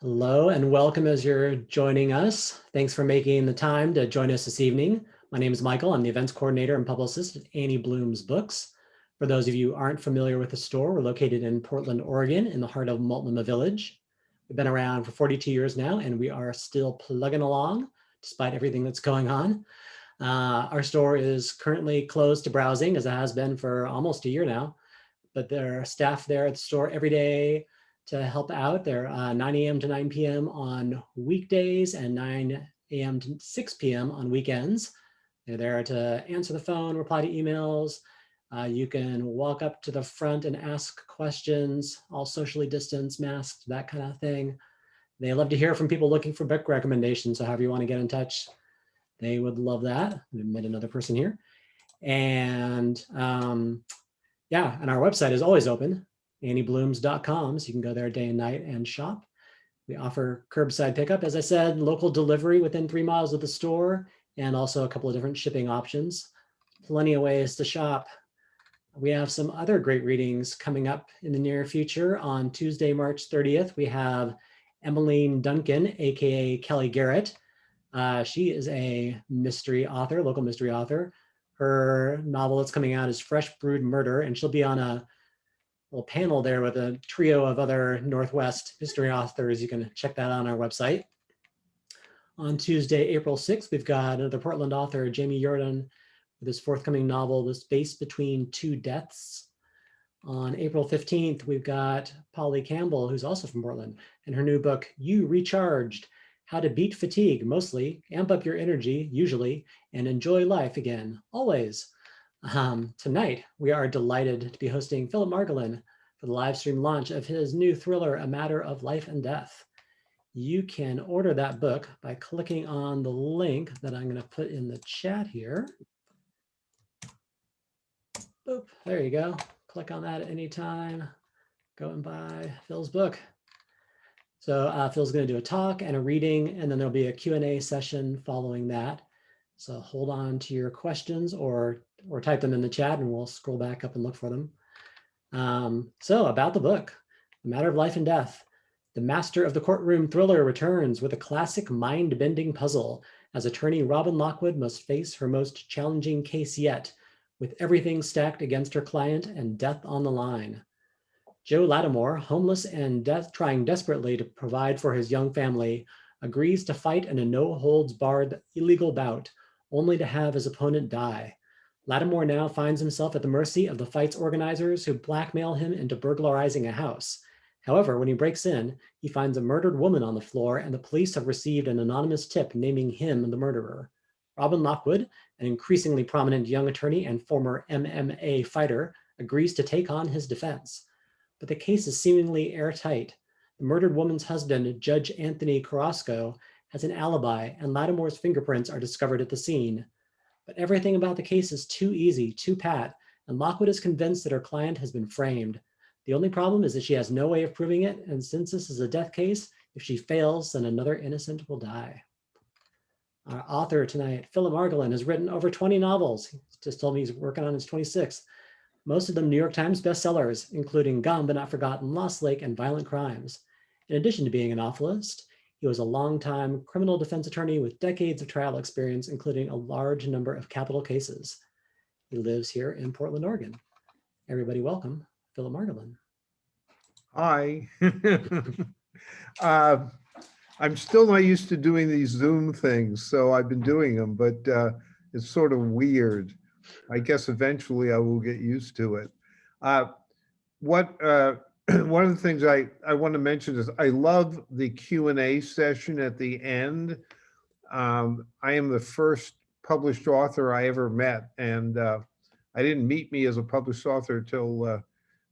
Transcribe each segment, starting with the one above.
Hello and welcome as you're joining us. Thanks for making the time to join us this evening. My name is Michael. I'm the events coordinator and publicist at Annie Bloom's Books. For those of you who aren't familiar with the store, we're located in Portland, Oregon, in the heart of Multnomah Village. We've been around for 42 years now, and we are still plugging along despite everything that's going on. Our store is currently closed to browsing, as it has been for almost a year now, but there are staff there at the store every day to help out. They're 9 a.m. to 9 p.m. on weekdays and 9 a.m. to 6 p.m. on weekends. They're there to answer the phone, reply to emails. You can walk up to the front and ask questions, all socially distanced, masked, that kind of thing. They love to hear from people looking for book recommendations. So however you want to get in touch, they would love that. I met another person here. And yeah, and our website is always open, annieblooms.com, so you can go there day and night and shop. We offer curbside pickup, as I said, local delivery within 3 miles of the store, and also a couple of different shipping options. Plenty of ways to shop. We have some other great readings coming up in the near future. On Tuesday, March 30th, we have Emmeline Duncan, aka Kelly Garrett. She is a mystery author, local mystery author. Her novel that's coming out is Fresh Brewed Murder, and she'll be on a little panel there with a trio of other Northwest mystery authors. You can check that on our website. On Tuesday, April 6th, we've got another Portland author, Jamie Jordan, with his forthcoming novel, The Space Between Two Deaths. On April 15th, we've got Polly Campbell, who's also from Portland, and her new book, You Recharged: How to Beat Fatigue, mostly, amp up your energy, usually, and enjoy life again, always. Tonight, we are delighted to be hosting Phillip Margolin for the live stream launch of his new thriller, A Matter of Life and Death. You can order that book by clicking on the link that I'm going to put in the chat here. Boop, there you go. Click on that at any time. Go and buy Phil's book. So Phil's going to do a talk and a reading, and then there'll be a Q&A session following that. So hold on to your questions or type them in the chat, and we'll scroll back up and look for them. So about the book, A Matter of Life and Death. The master of the courtroom thriller returns with a classic mind-bending puzzle as attorney Robin Lockwood must face her most challenging case yet, with everything stacked against her client and death on the line. Joe Lattimore, homeless and trying desperately to provide for his young family, agrees to fight in a no-holds-barred illegal bout, only to have his opponent die. Lattimore now finds himself at the mercy of the fight's organizers who blackmail him into burglarizing a house. However, when he breaks in, he finds a murdered woman on the floor, and the police have received an anonymous tip naming him the murderer. Robin Lockwood, an increasingly prominent young attorney and former MMA fighter, agrees to take on his defense. But the case is seemingly airtight. The murdered woman's husband, Judge Anthony Carrasco, has an alibi, and Lattimore's fingerprints are discovered at the scene. But everything about the case is too easy, too pat, and Lockwood is convinced that her client has been framed. The only problem is that she has no way of proving it, and since this is a death case, if she fails, then another innocent will die. Our author tonight, Phillip Margolin, has written over 20 novels. He just told me he's working on his 26th. Most of them New York Times bestsellers, including Gone But Not Forgotten, Lost Lake, and Violent Crimes. In addition to being a novelist, he was a longtime criminal defense attorney with decades of trial experience, including a large number of capital cases. He lives here in Portland, Oregon. Everybody welcome, Phillip Margolin. Hi. I'm still not used to doing these Zoom things, so I've been doing them, but it's sort of weird. I guess eventually I will get used to it. One of the things I want to mention is I love the Q&A session at the end. I am the first published author I ever met, and I didn't meet me as a published author until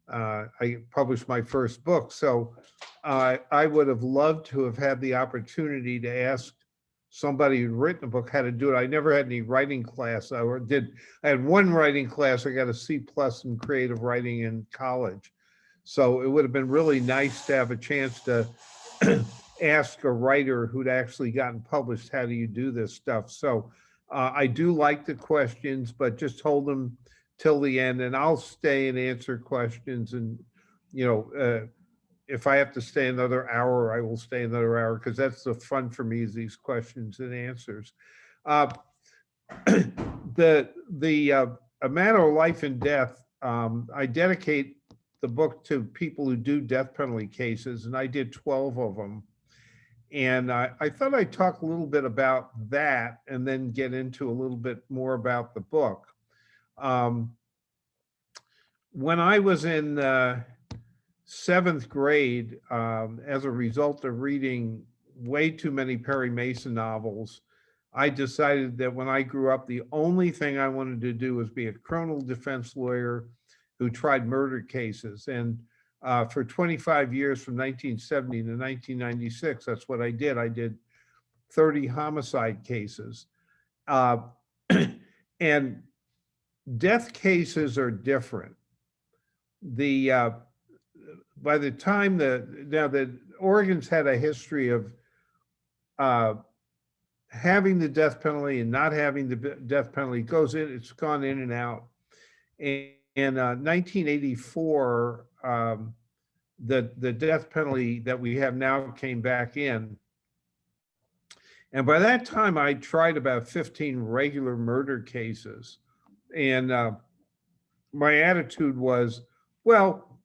I published my first book. So I would have loved to have had the opportunity to ask somebody who'd written a book how to do it. I never had any writing class. I had one writing class. I got a C+ in creative writing in college. So it would have been really nice to have a chance to ask a writer who'd actually gotten published, how do you do this stuff? So I do like the questions, but just hold them till the end, and I'll stay and answer questions. And if I have to stay another hour, I will stay another hour, because that's the fun for me, is these questions and answers. Uh, the A Matter of Life and Death, I dedicate the book to people who do death penalty cases, and I did 12 of them. And I thought I'd talk a little bit about that and then get into a little bit more about the book. When I was in seventh grade, as a result of reading way too many Perry Mason novels, I decided that when I grew up, the only thing I wanted to do was be a criminal defense lawyer who tried murder cases. And for 25 years, from 1970 to 1996, that's what I did. I did 30 homicide cases. And death cases are different. By the time that Oregon's had a history of having the death penalty and not having the death penalty, it's gone in and out. In 1984, the death penalty that we have now came back in. And by that time, I tried about 15 regular murder cases. And my attitude was, well,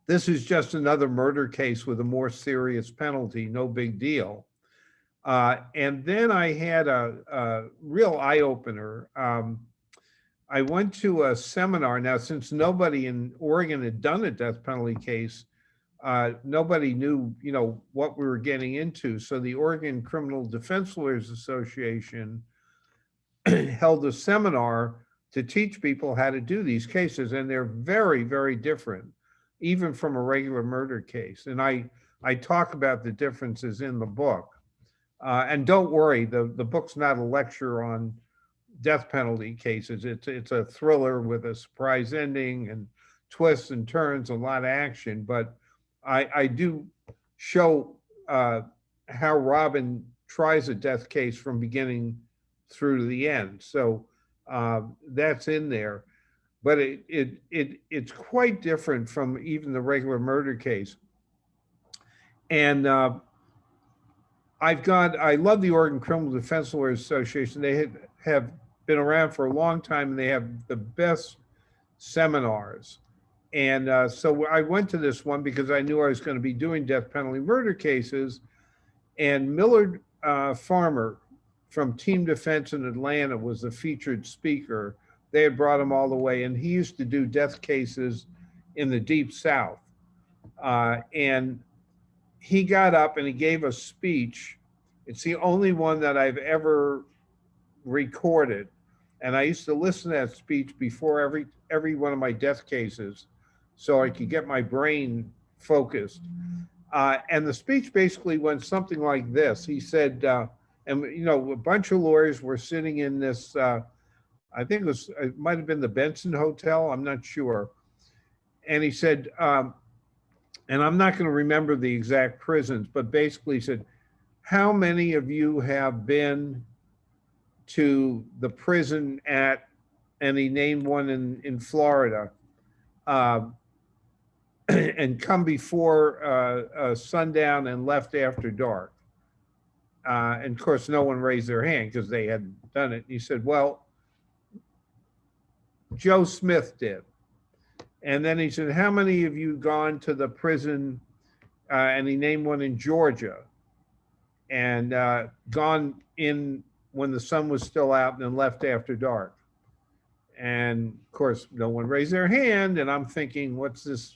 this is just another murder case with a more serious penalty, no big deal. And then I had a real eye-opener. I went to a seminar. Now, since nobody in Oregon had done a death penalty case, nobody knew, what we were getting into. So the Oregon Criminal Defense Lawyers Association held a seminar to teach people how to do these cases. And they're very, very different, even from a regular murder case. And I talk about the differences in the book. And don't worry, the book's not a lecture on death penalty cases. It's a thriller with a surprise ending and twists and turns, a lot of action. But I do show how Robin tries a death case from beginning through to the end. So that's in there. But it's quite different from even the regular murder case. And I love the Oregon Criminal Defense Lawyers Association. They have been around for a long time, and they have the best seminars. And so I went to this one because I knew I was going to be doing death penalty murder cases. And Millard Farmer from Team Defense in Atlanta was the featured speaker. They had brought him all the way, and he used to do death cases in the Deep South. And he got up and he gave a speech. It's the only one that I've ever recorded. And I used to listen to that speech before every one of my death cases so I could get my brain focused. And the speech basically went something like this. He said, and a bunch of lawyers were sitting in this, I think it might have been the Benson Hotel, I'm not sure. And he said, and I'm not going to remember the exact prisons, but basically he said, how many of you have been to the prison and he named one in Florida, and come before sundown and left after dark? And of course, no one raised their hand because they hadn't done it. And he said, well, Joe Smith did. And then he said, how many of you gone to the prison, and he named one in Georgia, and gone in when the sun was still out and then left after dark? And of course, no one raised their hand. And I'm thinking, what's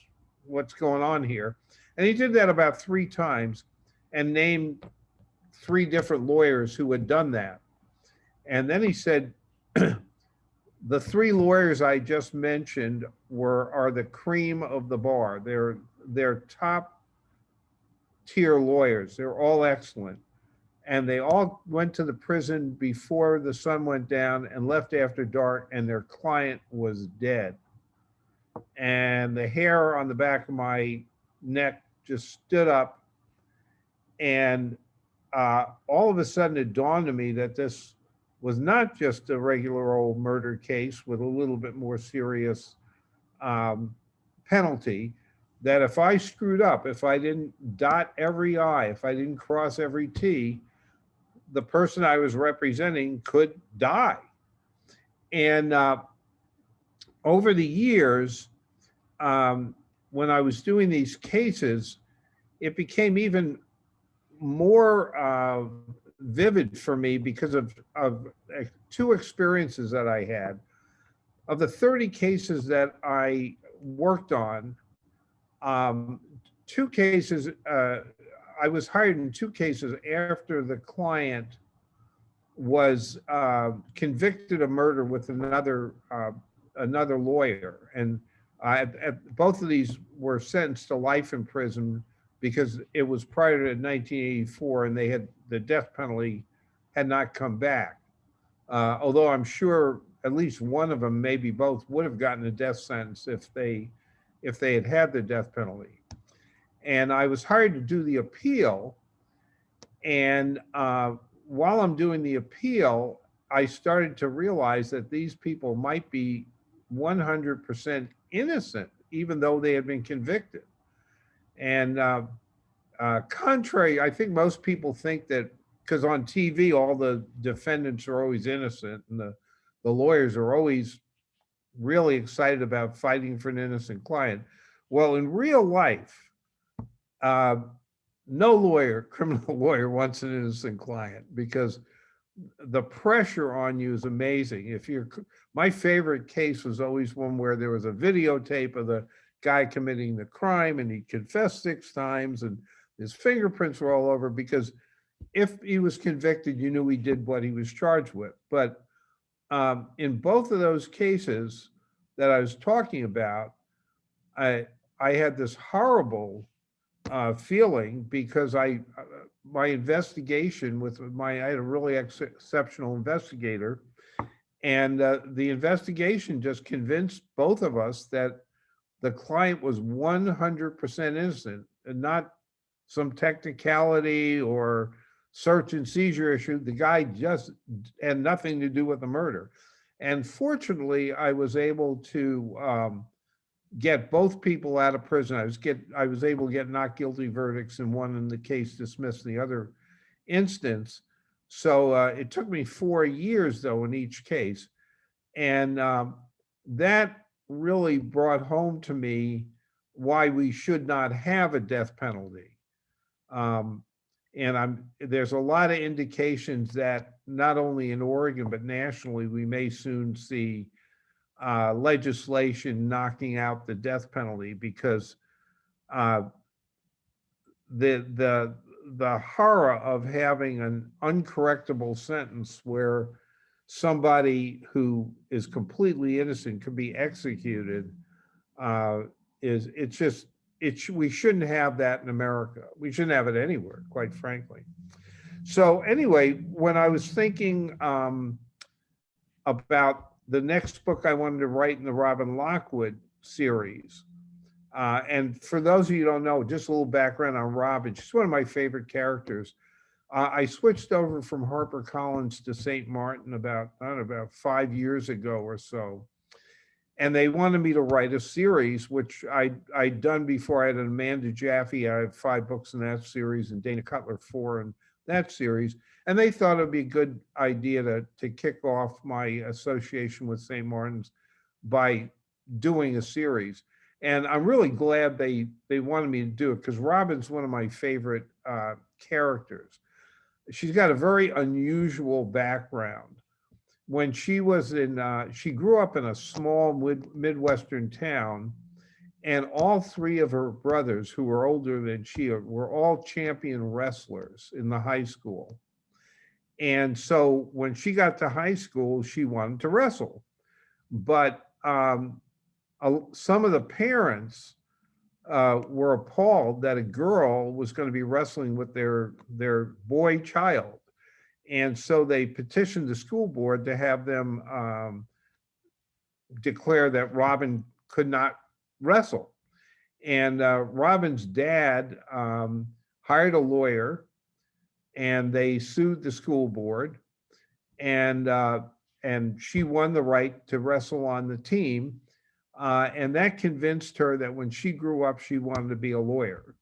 going on here? And he did that about 3 times and named 3 different lawyers who had done that. And then he said, the 3 lawyers I just mentioned are the cream of the bar. They're top tier lawyers. They're all excellent. And they all went to the prison before the sun went down and left after dark, and their client was dead. And the hair on the back of my neck just stood up. And all of a sudden it dawned on me that this was not just a regular old murder case with a little bit more serious penalty, that if I screwed up, if I didn't dot every I, if I didn't cross every T, the person I was representing could die. And over the years, um, when I was doing these cases, it became even more vivid for me because of two experiences that I had. Of the 30 cases that I worked on, um, two cases, I was hired in two cases after the client was convicted of murder with another lawyer, and both of these were sentenced to life in prison because it was prior to 1984, and they had the death penalty had not come back. Although I'm sure at least one of them, maybe both, would have gotten a death sentence if they had had the death penalty. And I was hired to do the appeal, and while I'm doing the appeal, I started to realize that these people might be 100% innocent, even though they had been convicted. And contrary, I think most people think that because on TV, all the defendants are always innocent and the lawyers are always really excited about fighting for an innocent client. Well, in real life, uh, no lawyer, criminal lawyer, wants an innocent client because the pressure on you is amazing. My favorite case was always one where there was a videotape of the guy committing the crime and he confessed 6 times and his fingerprints were all over, because if he was convicted, you knew he did what he was charged with. But in both of those cases that I was talking about, I had this horrible feeling because my investigation I had a really exceptional investigator, and the investigation just convinced both of us that the client was 100% innocent and not some technicality or search and seizure issue. The guy just had nothing to do with the murder. And fortunately, I was able to get both people out of prison. I was able to get not guilty verdicts in one, and the case dismissed in the other instance. So it took me 4 years though in each case, and that really brought home to me why we should not have a death penalty. Um, and there's a lot of indications that not only in Oregon but nationally we may soon see legislation knocking out the death penalty, because uh, the horror of having an uncorrectable sentence where somebody who is completely innocent could be executed is it's just we shouldn't have that in America. We shouldn't have it anywhere, quite frankly. So anyway, when I was thinking about the next book I wanted to write in the Robin Lockwood series. And for those of you who don't know, just a little background on Robin. She's one of my favorite characters. I switched over from HarperCollins to St. Martin about 5 years ago or so. And they wanted me to write a series, which I'd done before. I had Amanda Jaffe. I had 5 books in that series, and Dana Cutler 4 in that series. And they thought it'd be a good idea to kick off my association with St. Martin's by doing a series. And I'm really glad they wanted me to do it, because Robin's one of my favorite characters. She's got a very unusual background. When she grew up in a small Midwestern town, and all 3 of her brothers, who were older than she, were all champion wrestlers in the high school. And so when she got to high school, she wanted to wrestle. But some of the parents were appalled that a girl was going to be wrestling with their boy child. And so they petitioned the school board to have them declare that Robin could not wrestle. And Robin's dad hired a lawyer, and they sued the school board, and she won the right to wrestle on the team. And that convinced her that when she grew up, she wanted to be a lawyer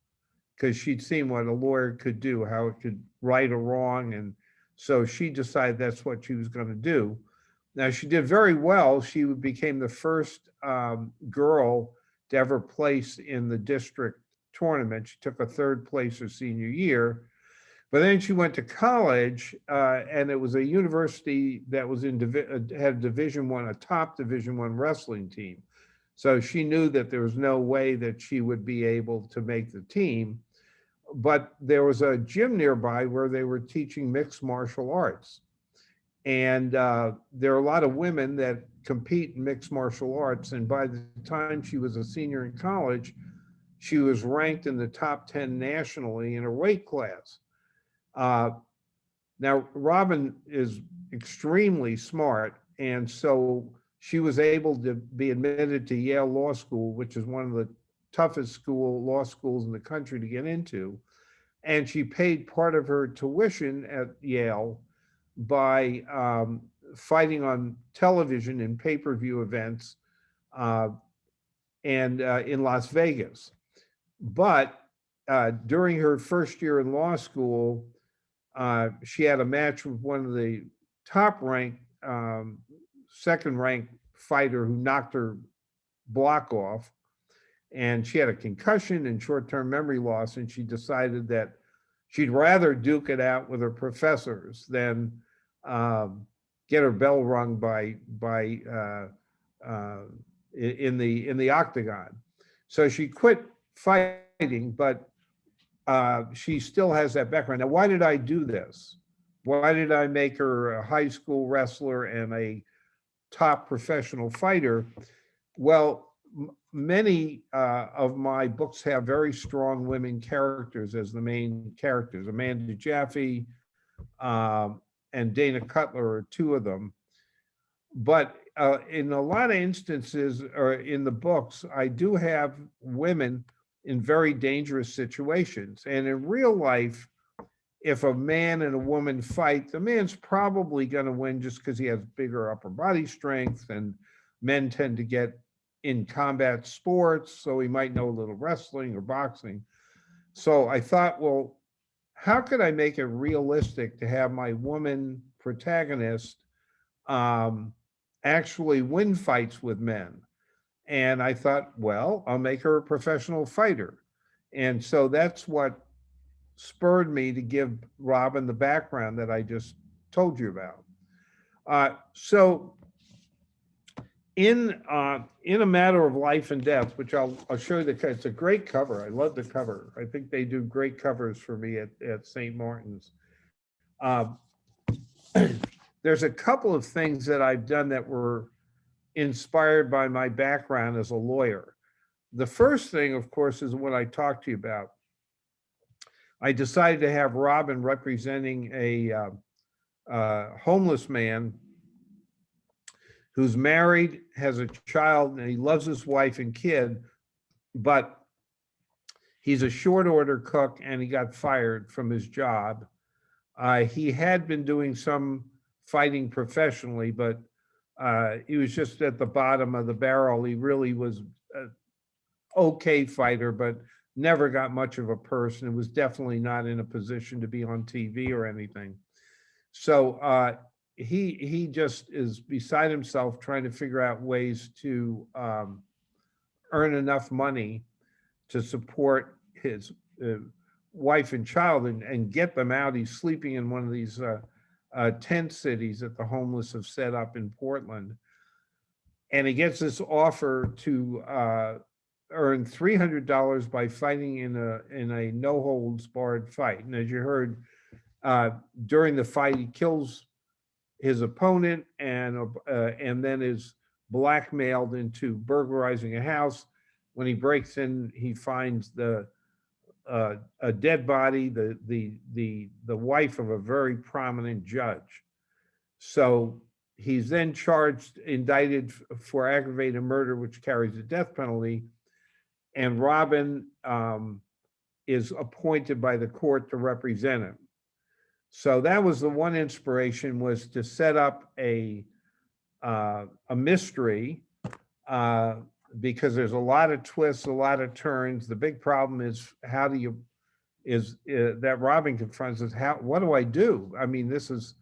because she'd seen what a lawyer could do, how it could right a wrong. And so she decided that's what she was going to do. Now, she did very well. She became the first girl to ever place in the district tournament. She took a third place her senior year. But then she went to college, and it was a university that was had Division I, a top Division I wrestling team. So she knew that there was no way that she would be able to make the team. But there was a gym nearby where they were teaching mixed martial arts. And there are a lot of women that compete in mixed martial arts. And by the time she was a senior in college, she was ranked in the top 10 nationally in her weight class. Now, Robin is extremely smart. And so she was able to be admitted to Yale Law School, which is one of the toughest law schools in the country to get into. And she paid part of her tuition at Yale by fighting on television in pay-per-view events and in Las Vegas. But during her first year in law school, she had a match with one of the top-ranked, second-ranked fighter who knocked her block off. And she had a concussion and short-term memory loss, and she decided that she'd rather duke it out with her professors than get her bell rung in the octagon. So she quit fighting, but she still has that background. Now, why did I do this? Why did I make her a high school wrestler and a top professional fighter? Well, many of my books have very strong women characters as the main characters. Amanda Jaffe and Dana Cutler are two of them. But in a lot of instances, or in the books, I do have women in very dangerous situations. And in real life, if a man and a woman fight, the man's probably going to win just because he has bigger upper body strength, and men tend to get in combat sports, so he might know a little wrestling or boxing. So I thought, well, how could I make it realistic to have my woman protagonist actually win fights with men? And I thought, well, I'll make her a professional fighter. And so that's what spurred me to give Robin the background that I just told you about. So in a matter of life and death, which I'll show you it's a great cover. I love the cover. I think they do great covers for me at St. Martin's. There's a couple of things that I've done that were inspired by my background as a lawyer. The first thing, of course, is what I talked to you about. I decided to have Robin representing a homeless man who's married, has a child, and he loves his wife and kid, but he's a short order cook and he got fired from his job. He had been doing some fighting professionally, but he was just at the bottom of the barrel. He really was an okay fighter, but never got much of a purse, and was definitely not in a position to be on TV or anything. So he just is beside himself trying to figure out ways to earn enough money to support his wife and child and get them out. He's sleeping in one of these tent cities that the homeless have set up in Portland. And he gets this offer to earn $300 by fighting in a no holds barred fight. And as you heard, during the fight, he kills his opponent and then is blackmailed into burglarizing a house. When he breaks in, he finds a dead body, the wife of a very prominent judge. So he's then indicted for aggravated murder, which carries the death penalty. And Robin is appointed by the court to represent him. So that was the one inspiration, was to set up a mystery because there's a lot of twists, a lot of turns. The big problem is how do you, that Robin confronts is what do I do? I mean, this is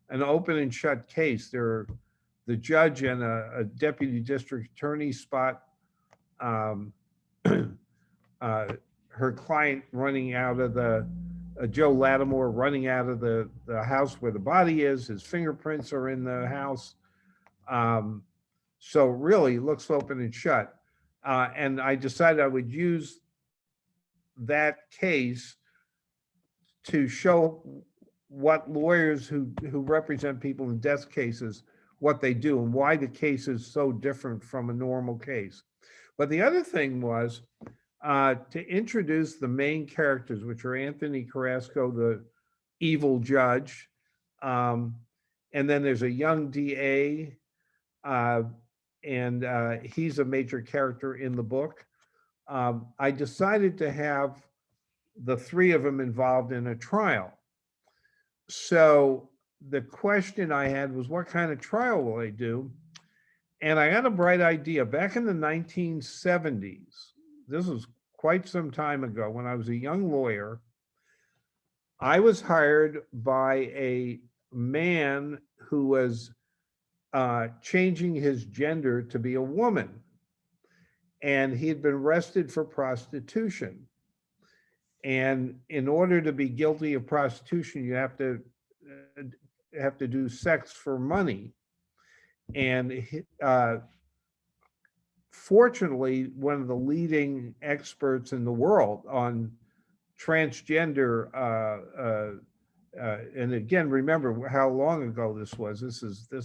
an open and shut case. The judge and a deputy district attorney spot um, her client running out of Joe Lattimore running out of the house where the body is. His fingerprints are in the house. So really looks open and shut. And I decided I would use that case to show what lawyers who represent people in death cases, what they do and why the case is so different from a normal case. But the other thing was to introduce the main characters, which are Anthony Carrasco, the evil judge, and then there's a young DA, and he's a major character in the book. I decided to have the three of them involved in a trial. So the question I had was, what kind of trial will I do? And I had a bright idea. Back in the 1970s, this was quite some time ago, when I was a young lawyer, I was hired by a man who was changing his gender to be a woman. And he had been arrested for prostitution. And in order to be guilty of prostitution, you have to do sex for money. And fortunately, one of the leading experts in the world on transgender, and again, remember how long ago this was. This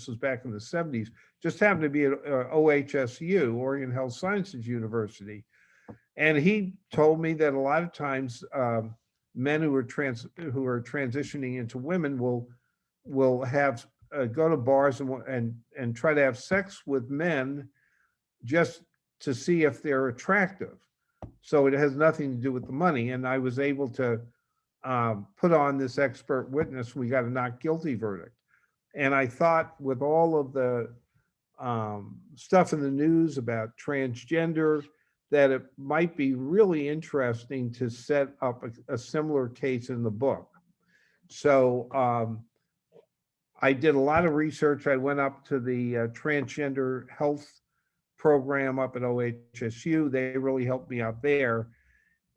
was back in the 70s. Just happened to be at OHSU, Oregon Health Sciences University. And he told me that a lot of times men who are transitioning into women will have go to bars and try to have sex with men just to see if they're attractive. So it has nothing to do with the money. And I was able to put on this expert witness. We got a not guilty verdict. And I thought, with all of the stuff in the news about transgender, that it might be really interesting to set up a similar case in the book. So I did a lot of research. I went up to the transgender health program up at OHSU. They really helped me out there.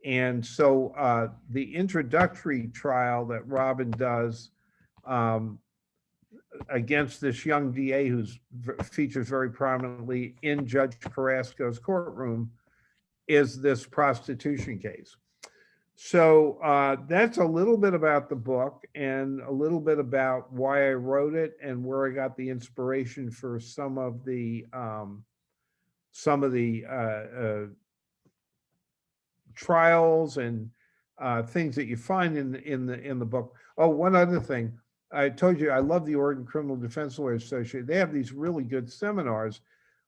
And so the introductory trial that Robin does against this young DA who features very prominently in Judge Carrasco's courtroom is this prostitution case. So that's a little bit about the book and a little bit about why I wrote it and where I got the inspiration for some of the trials and things that you find in the book. Oh, one other thing. I told you I love the Oregon Criminal Defense Lawyers Association. They have these really good seminars.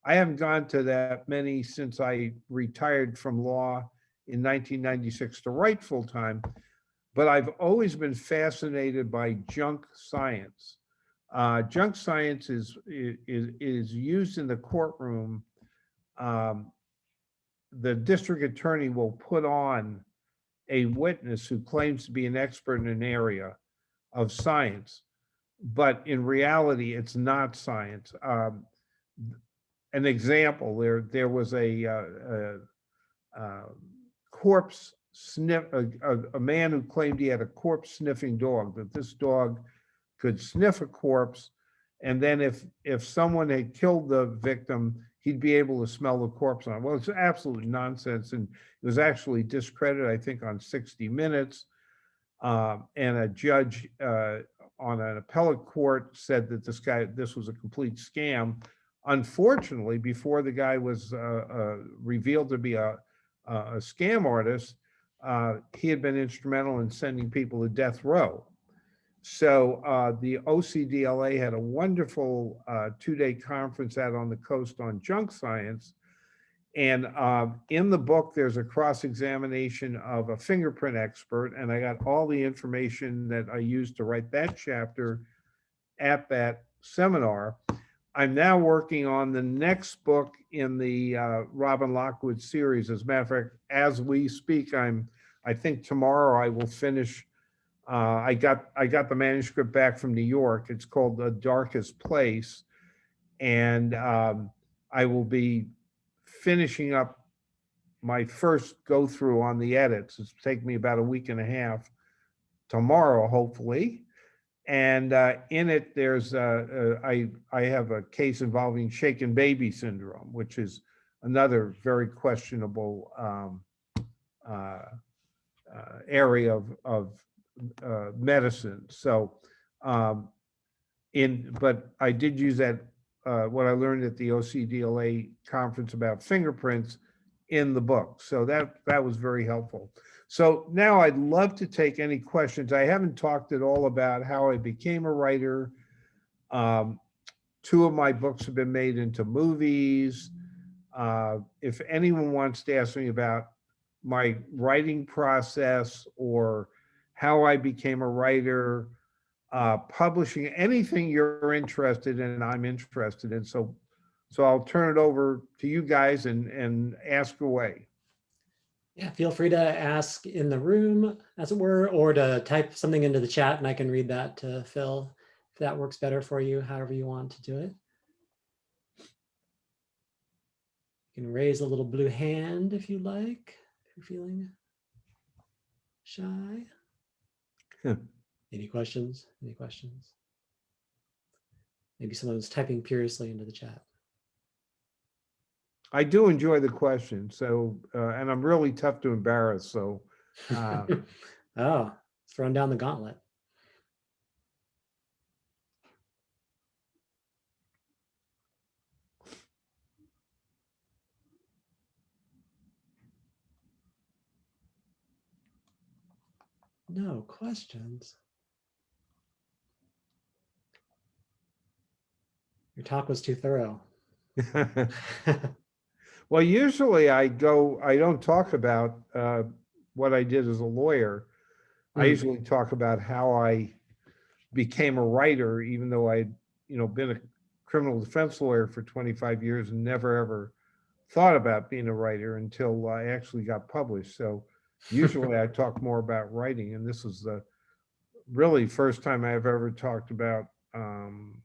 I haven't gone to that many since I retired from law in 1996 to write full time, but I've always been fascinated by junk science. Junk science is used in the courtroom. The district attorney will put on a witness who claims to be an expert in an area of science, but in reality, it's not science. An example, there was a corpse sniff, a man who claimed he had a corpse sniffing dog, that this dog could sniff a corpse, and then if someone had killed the victim, he'd be able to smell the corpse on it. Well, it's absolute nonsense, and it was actually discredited, I think, on 60 Minutes. And a judge on an appellate court said that this was a complete scam. Unfortunately, before the guy was revealed to be a scam artist, he had been instrumental in sending people to death row. So the OCDLA had a wonderful 2-day conference out on the coast on junk science. And in the book, there's a cross-examination of a fingerprint expert, and I got all the information that I used to write that chapter at that seminar. I'm now working on the next book in the Robin Lockwood series. As a matter of fact, as we speak, I think tomorrow I will finish. I got the manuscript back from New York. It's called The Darkest Place, and I will be finishing up my first go through on the edits. It's taken me about a week and a half. Tomorrow, hopefully. And in it, I have a case involving shaken baby syndrome, which is another very questionable uh, area of medicine. So, but I did use that what I learned at the OCDLA conference about fingerprints in the book. So that was very helpful. So now I'd love to take any questions. I haven't talked at all about how I became a writer. Two of my books have been made into movies. If anyone wants to ask me about my writing process or how I became a writer, publishing, anything you're interested in, I'm interested in. So I'll turn it over to you guys and ask away. Yeah, feel free to ask in the room, as it were, or to type something into the chat and I can read that to Phil, if that works better for you, however you want to do it. You can raise a little blue hand if you like, if you're feeling shy. Any questions? Any questions? Maybe someone's typing furiously into the chat. I do enjoy the question. So, and I'm really tough to embarrass. So, Oh, throwing down the gauntlet. No questions. Your talk was too thorough. well, usually I don't talk about what I did as a lawyer. I usually talk about how I became a writer, even though I'd, been a criminal defense lawyer for 25 years and never ever thought about being a writer until I actually got published. So usually I talk more about writing, and this is the really first time I've ever talked about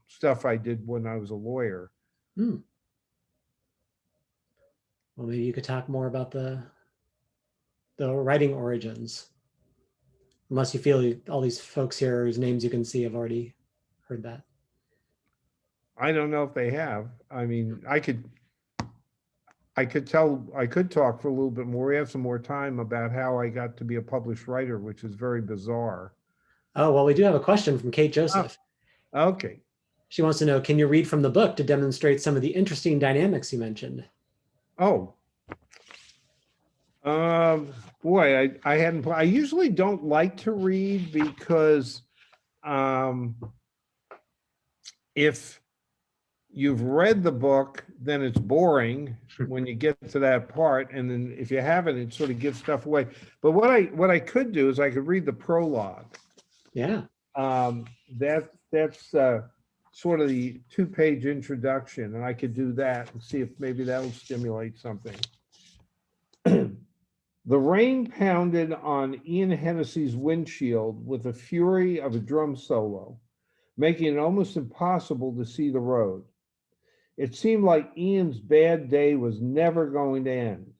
stuff I did when I was a lawyer. Well, maybe you could talk more about the writing origins. Unless you feel all these folks here whose names you can see have already heard that. I don't know if they have. I mean, I could talk for a little bit more. We have some more time about how I got to be a published writer, which is very bizarre. Oh, well, we do have a question from Kate Joseph. Oh, okay. She wants to know, can you read from the book to demonstrate some of the interesting dynamics you mentioned? Oh. Boy, I usually don't like to read because if you've read the book, then it's boring when you get to that part. And then if you haven't, it sort of gives stuff away. But what I could do is I could read the prologue. Yeah. That's sort of the 2-page introduction, and I could do that and see if maybe that'll stimulate something. The rain pounded on Ian Hennessy's windshield with the fury of a drum solo, making it almost impossible to see the road. It seemed like Ian's bad day was never going to end.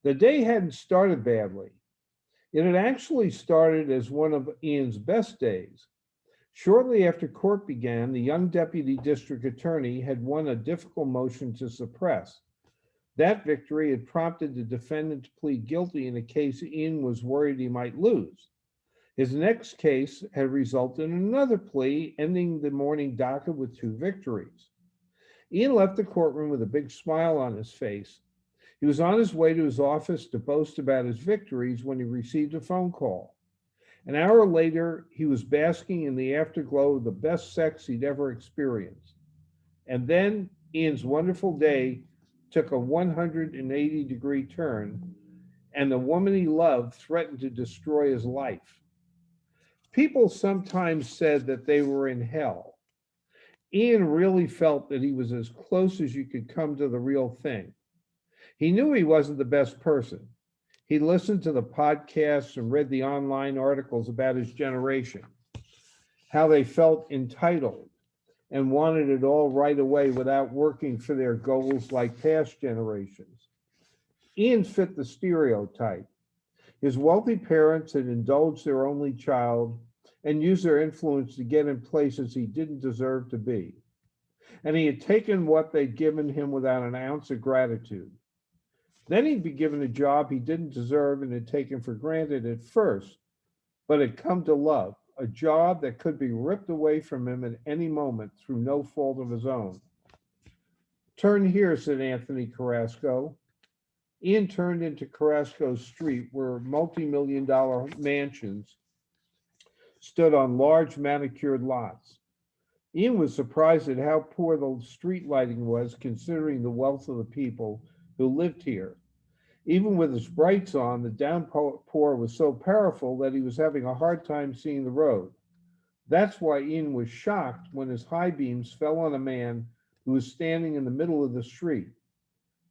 The day hadn't started badly. It had actually started as one of Ian's best days. Shortly after court began, the young deputy district attorney had won a difficult motion to suppress. That victory had prompted the defendant to plead guilty in a case Ian was worried he might lose. His next case had resulted in another plea, ending the morning docket with 2 victories. Ian left the courtroom with a big smile on his face. He was on his way to his office to boast about his victories when he received a phone call. An hour later, he was basking in the afterglow of the best sex he'd ever experienced. And then Ian's wonderful day took a 180-degree turn, and the woman he loved threatened to destroy his life. People sometimes said that they were in hell. Ian really felt that he was as close as you could come to the real thing. He knew he wasn't the best person. He listened to the podcasts and read the online articles about his generation, how they felt entitled and wanted it all right away without working for their goals like past generations. Ian fit the stereotype. His wealthy parents had indulged their only child and used their influence to get in places he didn't deserve to be. And he had taken what they'd given him without an ounce of gratitude. Then he'd be given a job he didn't deserve and had taken for granted at first, but had come to love, a job that could be ripped away from him at any moment through no fault of his own. Turn here, said Anthony Carrasco. Ian turned into Carrasco Street, where multi-million-dollar mansions stood on large manicured lots. Ian was surprised at how poor the street lighting was, considering the wealth of the people who lived here. Even with his brights on, the downpour was so powerful that he was having a hard time seeing the road. That's why Ian was shocked when his high beams fell on a man who was standing in the middle of the street.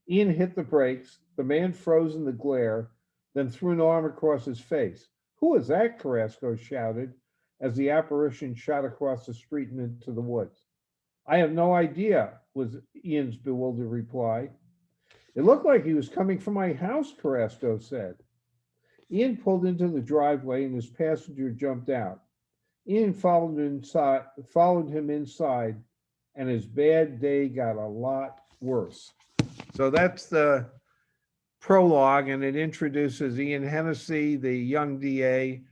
Ian hit the brakes. The man froze in the glare, then threw an arm across his face. "Who is that?" Carrasco shouted as the apparition shot across the street and into the woods. "I have no idea," was Ian's bewildered reply. "It looked like he was coming from my house," Carrasco said. Ian pulled into the driveway and his passenger jumped out. Ian followed him inside, and his bad day got a lot worse. So that's the prologue, and it introduces Ian Hennessy, the young DA,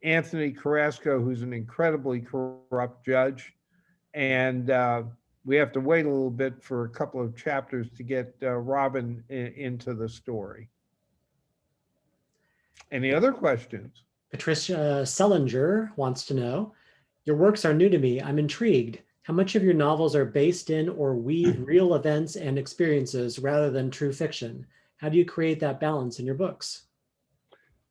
Anthony Carrasco, who's an incredibly corrupt judge, and we have to wait a little bit for a couple of chapters to get Robin into the story. Any other questions? Patricia Sellinger wants to know, your works are new to me. I'm intrigued. How much of your novels are based in or weave real events and experiences rather than true fiction? How do you create that balance in your books?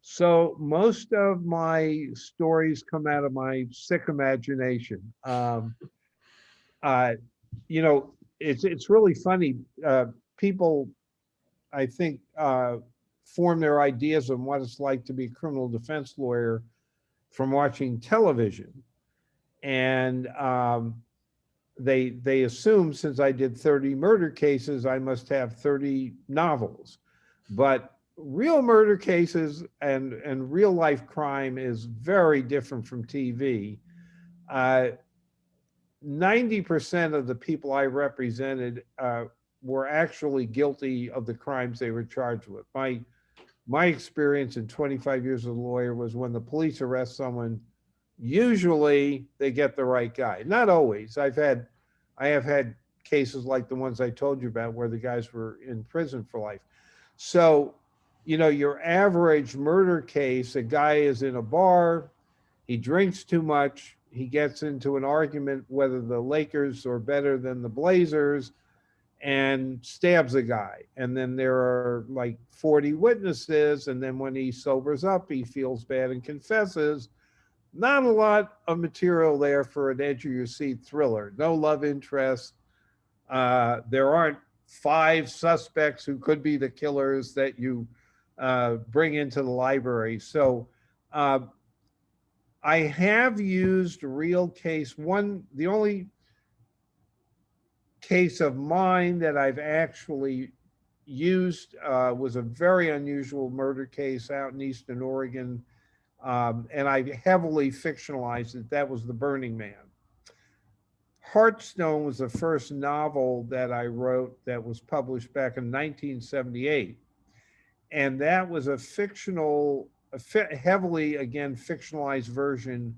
So most of my stories come out of my sick imagination. Uh, you know, it's really funny. People, I think, form their ideas on what it's like to be a criminal defense lawyer from watching television, and they assume since I did 30 murder cases, I must have 30 novels. But real murder cases and real life crime is very different from TV. 90% of the people I represented were actually guilty of the crimes they were charged with. My experience in 25 years as a lawyer was when the police arrest someone, usually they get the right guy. Not always. I have had cases like the ones I told you about where the guys were in prison for life. So, you know, your average murder case, a guy is in a bar, he drinks too much, he gets into an argument whether the Lakers are better than the Blazers and stabs a guy. And then there are like 40 witnesses. And then when he sobers up, he feels bad and confesses. Not a lot of material there for an edge of your seat thriller. No love interest. There aren't 5 suspects who could be the killers that you bring into the library. So I have used real case. The only case of mine that I've actually used was a very unusual murder case out in Eastern Oregon. And I heavily fictionalized it. That was The Burning Man. Heartstone was the first novel that I wrote that was published back in 1978. And that was a heavily, again, fictionalized version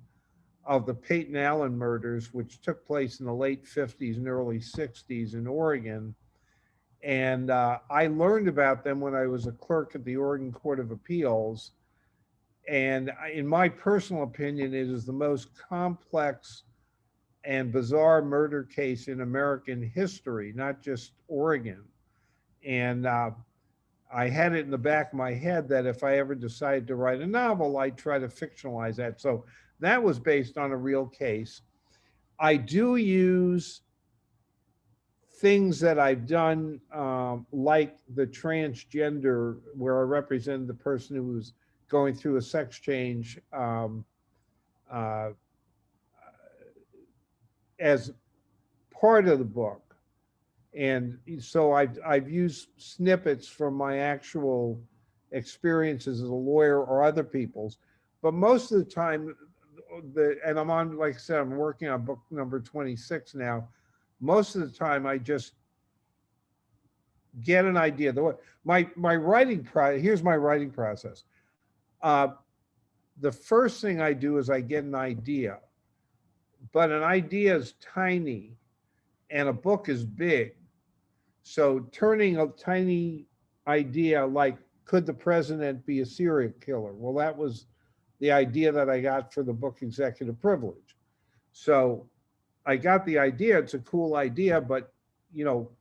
of the Peyton Allen murders, which took place in the late 50s and early 60s in Oregon. And I learned about them when I was a clerk at the Oregon Court of Appeals. And in my personal opinion, it is the most complex and bizarre murder case in American history, not just Oregon. And I had it in the back of my head that if I ever decided to write a novel, I'd try to fictionalize that. So that was based on a real case. I do use things that I've done, like the transgender, where I represent the person who was going through a sex change, uh, as part of the book. And so I've used snippets from my actual experiences as a lawyer or other people's, but most of the time, and I'm on, like I said, I'm working on book number 26 now. Most of the time, I just get an idea. My writing process. Here's my writing process. The first thing I do is I get an idea, but an idea is tiny, and a book is big. So turning a tiny idea like, could the president be a serial killer? Well, that was the idea that I got for the book Executive Privilege. So I got the idea. It's a cool idea, but you know,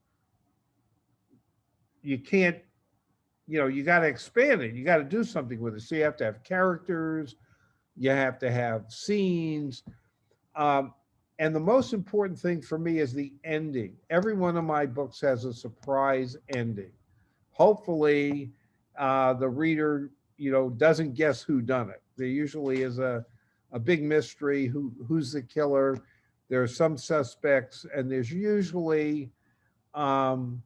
you can't, you got to expand it. You got to do something with it. So you have to have characters, you have to have scenes. Um, and the most important thing for me is the ending. Every one of my books has a surprise ending. Hopefully, the reader, doesn't guess who done it. There usually is a big mystery. Who's the killer? There are some suspects, and there's usually um,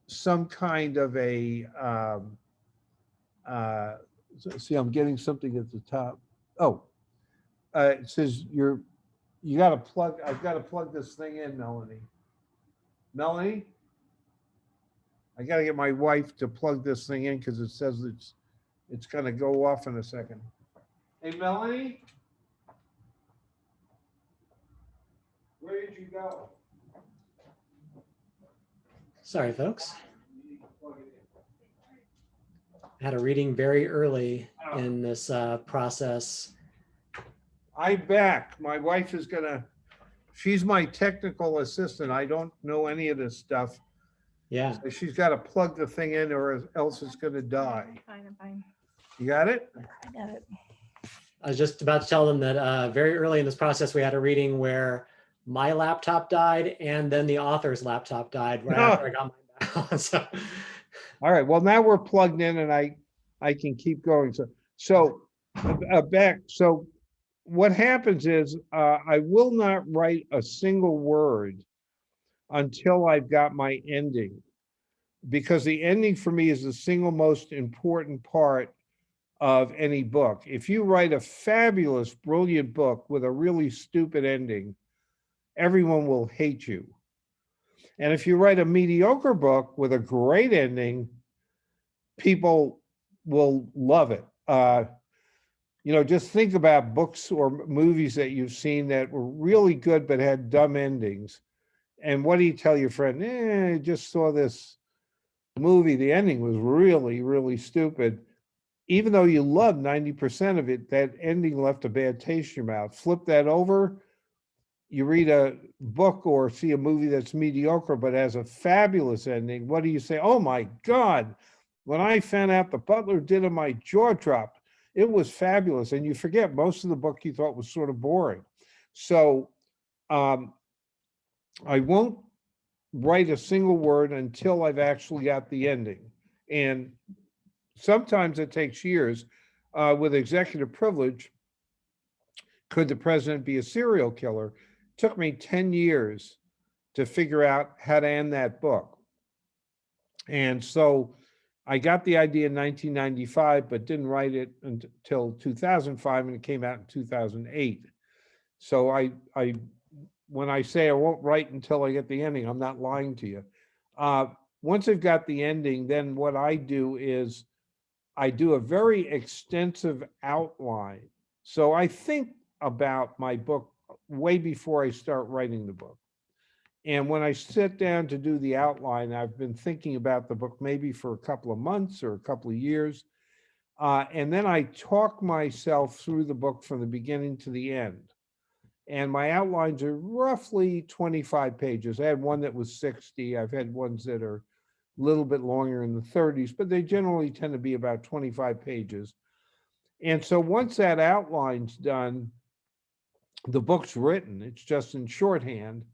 some kind of a. See, I'm getting something at the top. Oh, it says you got to plug. I've got to plug this thing in, Melanie. Melanie, I got to get my wife to plug this thing in because it says it's going to go off in a second. Hey, Melanie, where did you go? Sorry, folks. I had a reading very early in this process. I'm back. My wife is she's my technical assistant. I don't know any of this stuff. Yeah. So she's got to plug the thing in or else it's going to die. I'm fine. You got it? I got it. I was just about to tell them that very early in this process, we had a reading where my laptop died and then the author's laptop died right after I got mine back. So, all right. Well, now we're plugged in and I can keep going. So back. So what happens is I will not write a single word until I've got my ending, because the ending for me is the single most important part of any book. If you write a fabulous, brilliant book with a really stupid ending, everyone will hate you. And if you write a mediocre book with a great ending, people will love it. Just think about books or movies that you've seen that were really good but had dumb endings. And what do you tell your friend? I just saw this movie. The ending was really, really stupid. Even though you loved 90% of it, that ending left a bad taste in your mouth. Flip that over. You read a book or see a movie that's mediocre but has a fabulous ending. What do you say? Oh my God, when I found out the butler did it, my jaw dropped. It was fabulous. And you forget most of the book you thought was sort of boring. So I won't write a single word until I've actually got the ending. And sometimes it takes years. With Executive Privilege, could the president be a serial killer? It took me 10 years to figure out how to end that book. And so I got the idea in 1995, but didn't write it until 2005, and it came out in 2008. So when I say I won't write until I get the ending, I'm not lying to you. Once I've got the ending, then what I do is I do a very extensive outline. So I think about my book way before I start writing the book. And when I sit down to do the outline, I've been thinking about the book maybe for a couple of months or a couple of years. And then I talk myself through the book from the beginning to the end. And my outlines are roughly 25 pages. I had one that was 60. I've had ones that are a little bit longer in the 30s, but they generally tend to be about 25 pages. And so once that outline's done, the book's written, it's just in shorthand.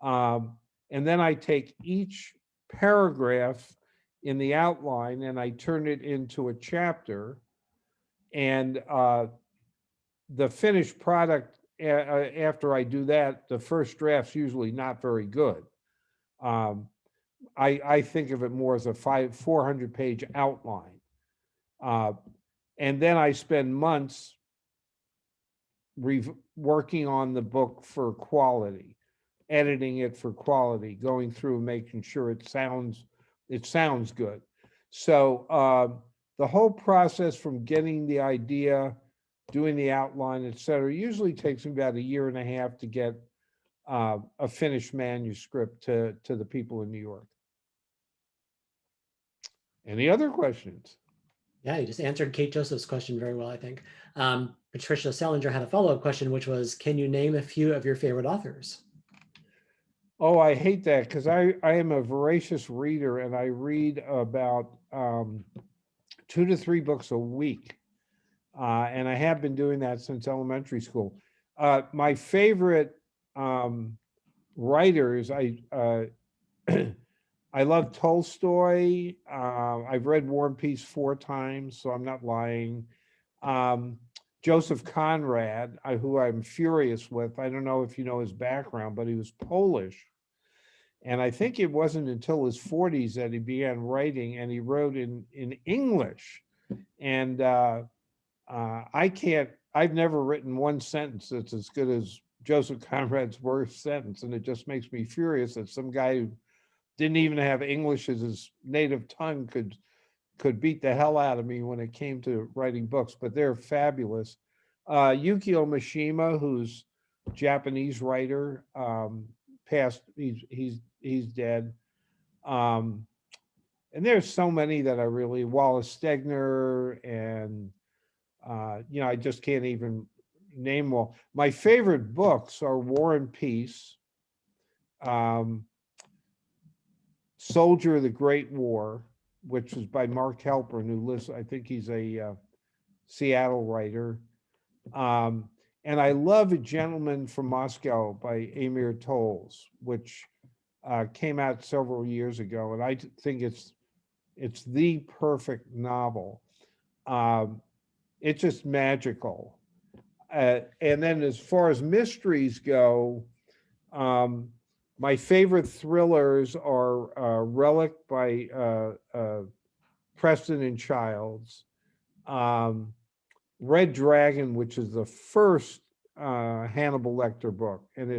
And then I take each paragraph in the outline and I turn it into a chapter. And the finished product, after I do that, the first draft's usually not very good. Um, I think of it more as a 400-page outline. And then I spend months working on the book for quality, editing it for quality, going through making sure it sounds good. So the whole process from getting the idea, doing the outline, et cetera, usually takes me about 1.5 years to get a finished manuscript to the people in New York. Any other questions? Yeah, you just answered Kate Joseph's question very well, I think. Patricia Salinger had a follow-up question, which was, can you name a few of your favorite authors? Oh, I hate that because I am a voracious reader and I read about 2 to 3 books a week. And I have been doing that since elementary school. My favorite writers, I love Tolstoy. I've read War and Peace 4 times, so I'm not lying. Joseph Conrad, who I'm furious with. I don't know if you know his background, but he was Polish. And I think it wasn't until his 40s that he began writing, and he wrote in English. And I've never written one sentence that's as good as Joseph Conrad's worst sentence. And it just makes me furious that some guy who didn't even have English as his native tongue could beat the hell out of me when it came to writing books, but they're fabulous. Yukio Mishima, who's Japanese writer, passed. He's dead. And there's so many that I really, Wallace Stegner, and I just can't even name all. My favorite books are War and Peace, Soldier of the Great War, which is by Mark Halperin, who lives, I think he's a Seattle writer. And I love A Gentleman from Moscow by Amir Tolls, which came out several years ago. And I think it's the perfect novel. It's just magical. And then as far as mysteries go, my favorite thrillers are Relic by Preston and Childs, Red Dragon, which is the first Hannibal Lecter book, and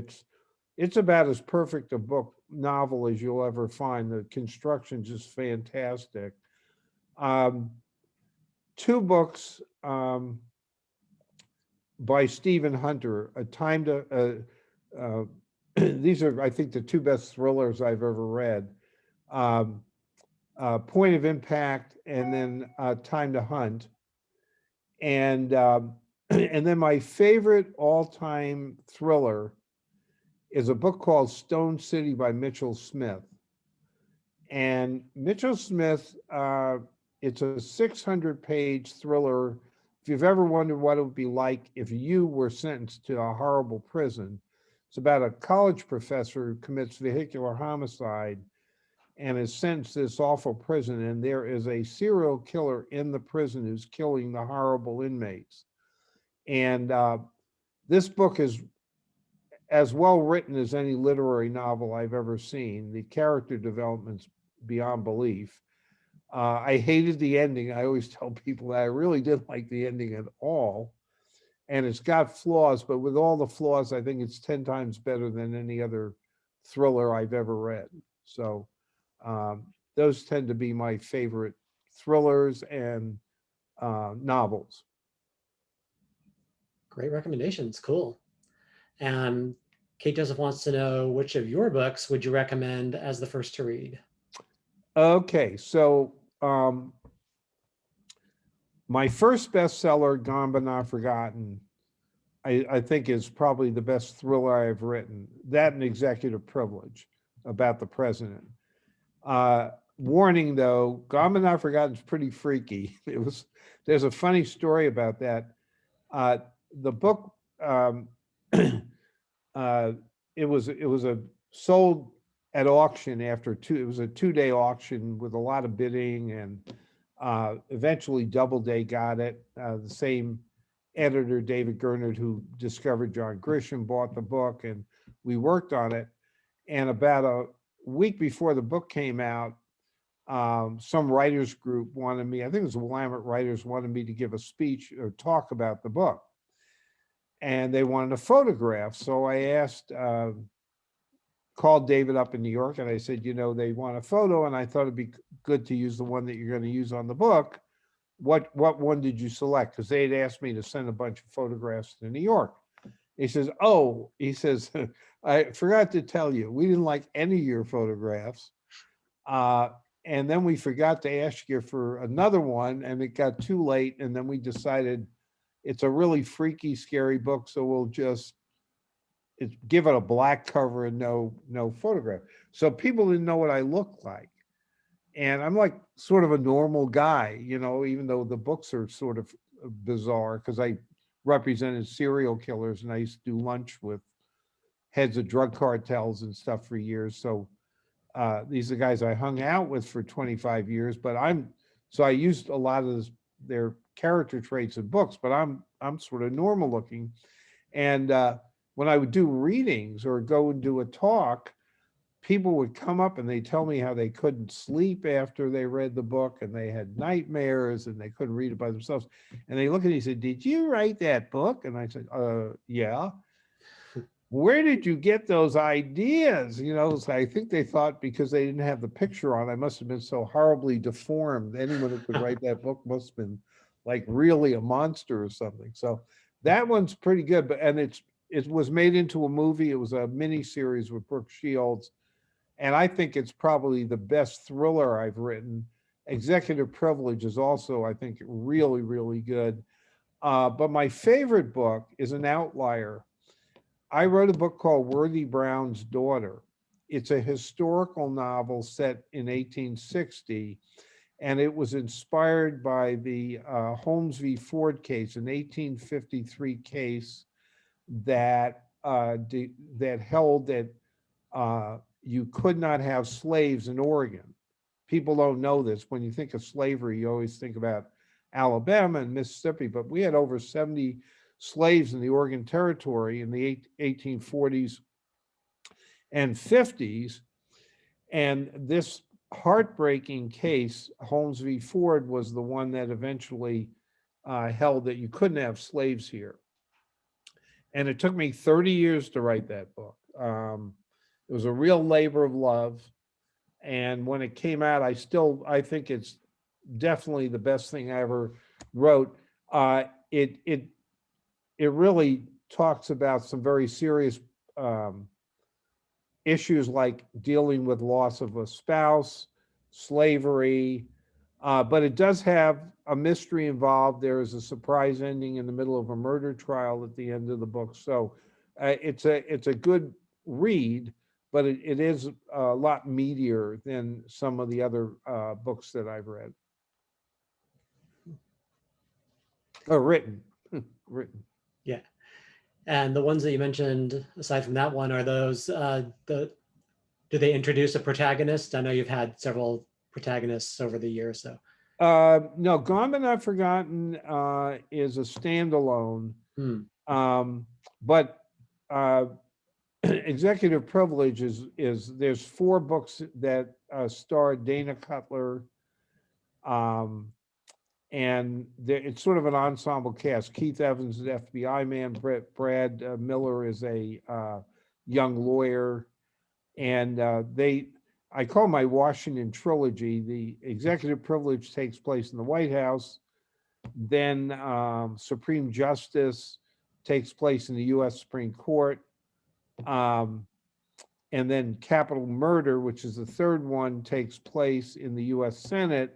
it's about as perfect a book novel as you'll ever find. The construction's just fantastic. 2 books by Stephen Hunter, A Time to these are, I think, the 2 best thrillers I've ever read. Point of Impact, and then Time to Hunt. And and then my favorite all-time thriller is a book called Stone City by Mitchell Smith. And Mitchell Smith, it's a 600-page thriller. If you've ever wondered what it would be like if you were sentenced to a horrible prison, it's about a college professor who commits vehicular homicide and is sentenced to this awful prison, and there is a serial killer in the prison who's killing the horrible inmates. And this book is as well written as any literary novel I've ever seen. The character development's beyond belief. I hated the ending. I always tell people that I really didn't like the ending at all. And it's got flaws, but with all the flaws, I think it's 10 times better than any other thriller I've ever read. So those tend to be my favorite thrillers and novels. Great recommendations. Cool. And Kate Joseph wants to know, which of your books would you recommend as the first to read? Okay, so my first bestseller, Gone But Not Forgotten, I think is probably the best thriller I've written. That and Executive Privilege, about the president. Warning though, Gone But Not Forgotten is pretty freaky. There's a funny story about that. The book uh, it was a sold at auction after it was a 2-day auction with a lot of bidding, and eventually Doubleday got it. The same editor, David Gernert, who discovered John Grisham, bought the book, and we worked on it. And about a week before the book came out, some writers group wanted me, I think it was the Willamette Writers, wanted me to give a speech or talk about the book. And they wanted a photograph. So I asked, called David up in New York, and I said, you know, they want a photo, and I thought it'd be good to use the one that you're going to use on the book. What one did you select? Because they had asked me to send a bunch of photographs to New York. He says, oh, he says, I forgot to tell you, we didn't like any of your photographs. And then we forgot to ask you for another one, and it got too late. And then we decided it's a really freaky, scary book, so we'll just give it a black cover and no photograph. So people didn't know what I looked like. And I'm like sort of a normal guy, you know, even though the books are sort of bizarre, because I represented serial killers and I used to do lunch with heads of drug cartels and stuff for years. So these are guys I hung out with for 25 years, but so I used a lot of their character traits in books, but I'm sort of normal looking. And when I would do readings or go and do a talk, people would come up and they tell me how they couldn't sleep after they read the book, and they had nightmares and they couldn't read it by themselves. And they look at me and say, did you write that book? And I said, yeah. Where did you get those ideas? You know, so I think they thought because they didn't have the picture on, I must have been so horribly deformed. Anyone who could write that book must have been like really a monster or something. So that one's pretty good, and it was made into a movie. It was a mini series with Brooke Shields, and I think it's probably the best thriller I've written. Executive Privilege is also, I think, really, really good. But my favorite book is an outlier. I wrote a book called Worthy Brown's Daughter. It's a historical novel set in 1860, and it was inspired by the Holmes v. Ford case, an 1853 case that that held that you could not have slaves in Oregon. People don't know this. When you think of slavery, you always think about Alabama and Mississippi, but we had over 70 slaves in the Oregon Territory in the 1840s and 50s. And this heartbreaking case, Holmes v. Ford, was the one that eventually held that you couldn't have slaves here. And it took me 30 years to write that book. It was a real labor of love. And when it came out, I think it's definitely the best thing I ever wrote. It really talks about some very serious issues like dealing with loss of a spouse, slavery, but it does have a mystery involved. There is a surprise ending in the middle of a murder trial at the end of the book. So it's a good read, but it is a lot meatier than some of the other books that I've read. Or written. Written. Yeah. And the ones that you mentioned, aside from that one, are those do they introduce a protagonist? I know you've had several protagonists over the years, so. No, Gone But Not Forgotten is a standalone. But Executive Privilege is there's 4 books that star Dana Cutler, and it's sort of an ensemble cast. Keith Evans is an FBI man. Brad Miller is a young lawyer, and I call my Washington trilogy. The Executive Privilege takes place in the White House. Then Supreme Justice takes place in the U.S. Supreme Court. And then Capital Murder, which is the third one, takes place in the U.S. Senate.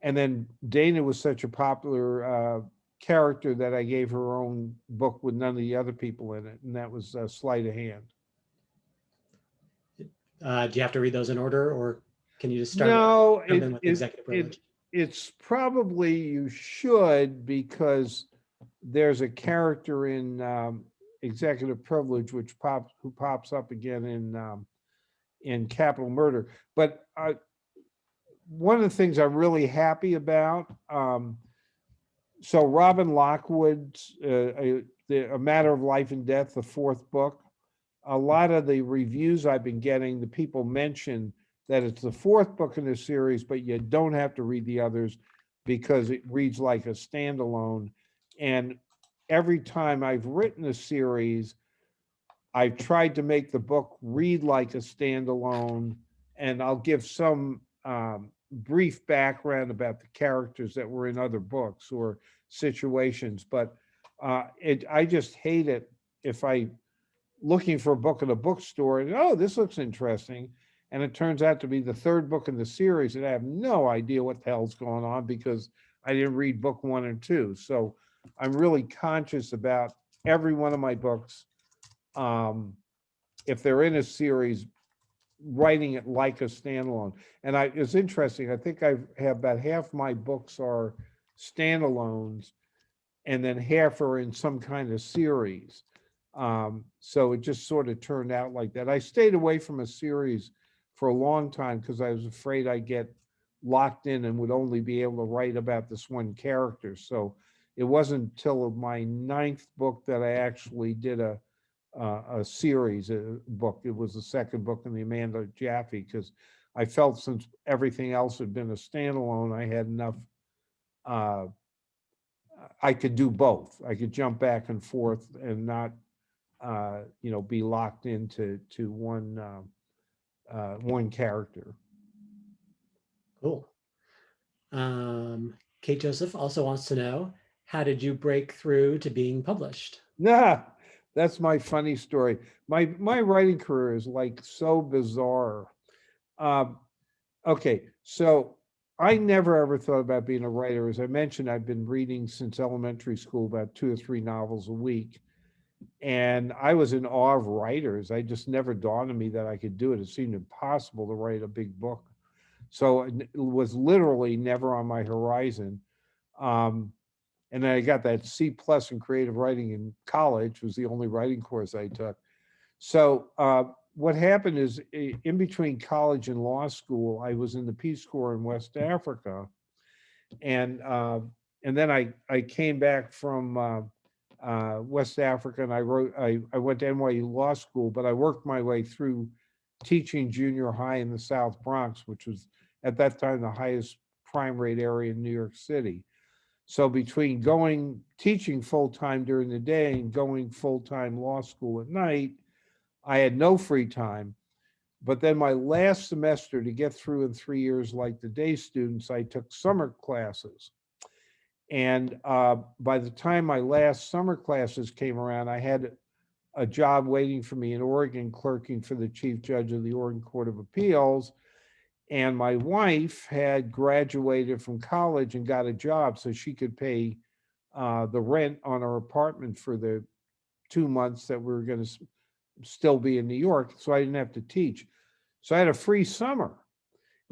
And then Dana was such a popular character that I gave her own book with none of the other people in it, and that was Sleight of Hand. Do you have to read those in order, or can you just start? No, with Executive Privilege? It's probably you should, because there's a character in executive privilege, who pops up again in Capital Murder. But one of the things I'm really happy about, so Robin Lockwood's A Matter of Life and Death, the fourth book, a lot of the reviews I've been getting, the people mention that it's the fourth book in the series, but you don't have to read the others because it reads like a standalone. And every time I've written a series, I've tried to make the book read like a standalone, and I'll give some brief background about the characters that were in other books or situations. But I just hate it if I looking for a book at a bookstore and, oh, this looks interesting, and it turns out to be the third book in the series, and I have no idea what the hell's going on because I didn't read book 1 and 2. So I'm really conscious about every one of my books, if they're in a series, writing it like a standalone. And it's interesting, I think I have about half my books are standalones, and then half are in some kind of series. So it just sort of turned out like that. I stayed away from a series for a long time because I was afraid I'd get locked in and would only be able to write about this one character. So it wasn't until my 9th book that I actually did a series, a book. It was the second book in the Amanda Jaffe, because I felt since everything else had been a standalone, I had enough. I could do both. I could jump back and forth and not, be locked into one character. Cool. Kate Joseph also wants to know, how did you break through to being published? Nah, that's my funny story. My writing career is like so bizarre. Um, okay, so I never ever thought about being a writer. As I mentioned, I've been reading since elementary school, about 2 or 3 novels a week. And I was in awe of writers. I just never dawned on me that I could do it. It seemed impossible to write a big book. So it was literally never on my horizon. Um, and then I got that C+ in creative writing in college, was the only writing course I took. So what happened is, in between college and law school, I was in the Peace Corps in West Africa, and then I came back from West Africa, and I went to NYU Law School, but I worked my way through teaching junior high in the South Bronx, which was at that time the highest crime rate area in New York City. So between teaching full time during the day and going full time law school at night, I had no free time. But then my last semester, to get through in 3 years like the day students, I took summer classes. And by the time my last summer classes came around, I had a job waiting for me in Oregon, clerking for the chief judge of the Oregon Court of Appeals. And my wife had graduated from college and got a job so she could pay the rent on our apartment for the 2 months that we were going to still be in New York. So I didn't have to teach. So I had a free summer.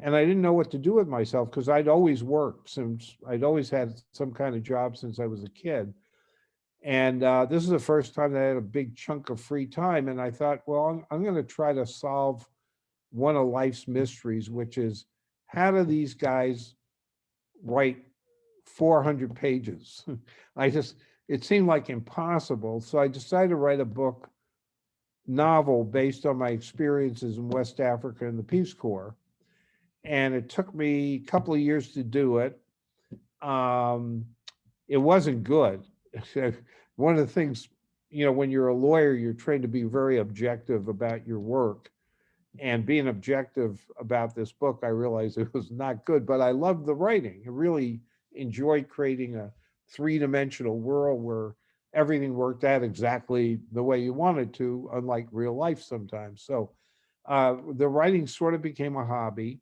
And I didn't know what to do with myself because I'd always worked, since I'd always had some kind of job since I was a kid. And this is the first time that I had a big chunk of free time. And I thought, well, I'm going to try to solve one of life's mysteries, which is, how do these guys write 400 pages? It seemed like impossible. So I decided to write a novel based on my experiences in West Africa and the Peace Corps. And it took me a couple of years to do it. It wasn't good. One of the things, when you're a lawyer, you're trained to be very objective about your work. And being objective about this book, I realized it was not good, but I loved the writing. I really enjoyed creating a 3-dimensional world where everything worked out exactly the way you wanted to, unlike real life sometimes. So the writing sort of became a hobby.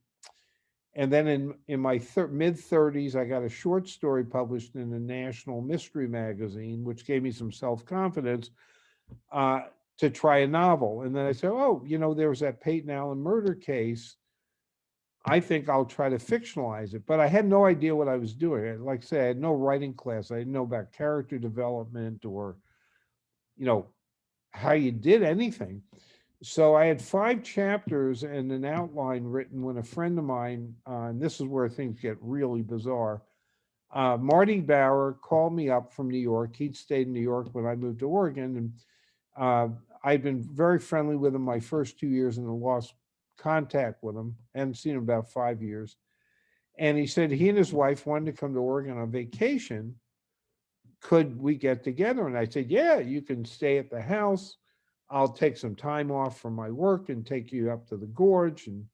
And then in my mid-30s, I got a short story published in a national mystery magazine, which gave me some self-confidence to try a novel. And then I said, oh, there was that Peyton Allen murder case. I think I'll try to fictionalize it. But I had no idea what I was doing. Like I said, I had no writing class. I didn't know about character development or, how you did anything. So I had 5 chapters and an outline written when a friend of mine, and this is where things get really bizarre. Marty Bauer called me up from New York. He'd stayed in New York when I moved to Oregon, and I'd been very friendly with him my first 2 years, and I lost contact with him. I hadn't seen him about 5 years. And he said he and his wife wanted to come to Oregon on vacation. Could we get together? And I said, yeah, you can stay at the house. I'll take some time off from my work and take you up to the gorge and,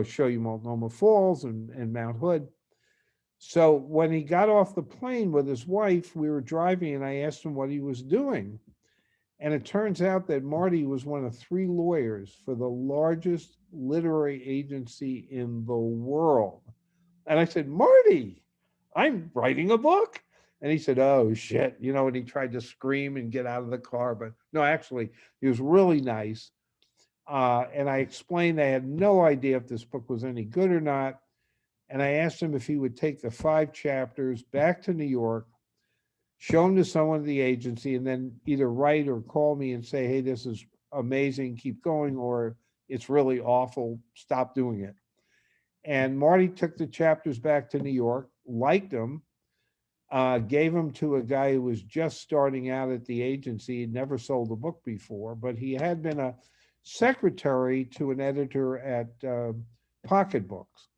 show you Multnomah Falls and Mount Hood. So when he got off the plane with his wife, we were driving and I asked him what he was doing. And it turns out that Marty was one of 3 lawyers for the largest literary agency in the world. And I said, Marty, I'm writing a book. And he said, oh, shit. And he tried to scream and get out of the car. But no, actually, he was really nice. And I explained I had no idea if this book was any good or not. And I asked him if he would take the 5 chapters back to New York, show them to someone at the agency, and then either write or call me and say, hey, this is amazing, keep going, or it's really awful, stop doing it. And Marty took the chapters back to New York, liked them, gave them to a guy who was just starting out at the agency. He'd never sold a book before, but he had been a secretary to an editor at Pocket Books.